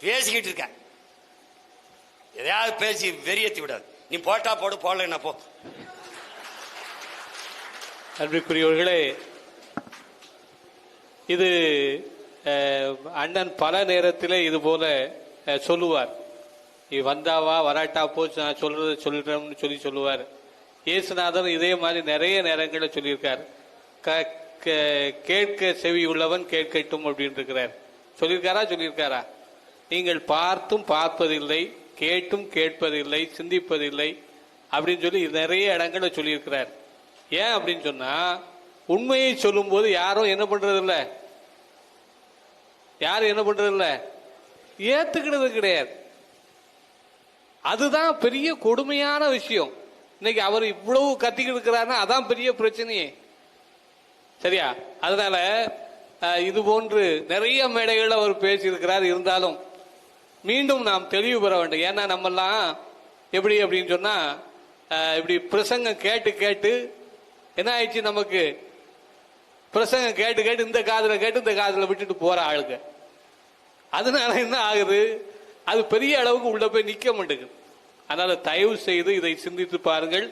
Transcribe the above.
பேசிக்கிட்டு இருக்க, எதையாவது பேசி வெறியேற்றி விடாது. நீ போட்டா போடு, போடலைன்னா போ. அன்பிற்குரியவர்களே, இது அண்ணன் பல நேரத்தில் இது போல சொல்லுவார். நீ வந்தாவா வராட்டா போச்சு, நான் சொல்றதை சொல்றேன்னு சொல்லுவார். இயேசுநாதர் இதே மாதிரி நிறைய நேரங்களில் சொல்லியிருக்கார். கேட்க செவி உள்ளவன் கேட்கட்டும் அப்படின்னு இருக்கிறார். சொல்லியிருக்காரா? நீங்கள் பார்த்தும் பார்ப்பதில்லை, கேட்டும் கேட்பதில்லை, சிந்திப்பதில்லை அப்படின்னு சொல்லி நிறைய இடங்களை சொல்லியிருக்கிறார். ஏன் அப்படின்னு சொன்னா, உண்மையை சொல்லும் போது யாரும் என்ன பண்றதில்லை, ஏத்துக்கிறது கிடையாது. அதுதான் பெரிய கொடுமையான விஷயம். இன்னைக்கு அவர் இவ்வளவு கத்திக்கிட்டு இருக்கிறாருன்னா அதான் பெரிய பிரச்சனையே. சரியா? அதனால இது போன்று நிறைய மேடைகள் அவர் பேசியிருக்கிறார். இருந்தாலும் மீண்டும் நாம் தெளிவு பெற வேண்டும். ஏன்னா நம்மெல்லாம் எப்படி அப்படின்னு சொன்னா, இப்படி பிரசங்கம் கேட்டு என்ன ஆயிடுச்சு, நமக்கு பிரசங்கம் கேட்டு இந்த காதுல கேட்டு இந்த காதுல விட்டுட்டு போற ஆளுங்க. அதனால என்ன ஆகுது, அது பெரிய அளவுக்கு உள்ள போய் நிக்க மாட்டேங்குது. அதனால தயவு செய்து இதை சிந்தித்து பாருங்கள்.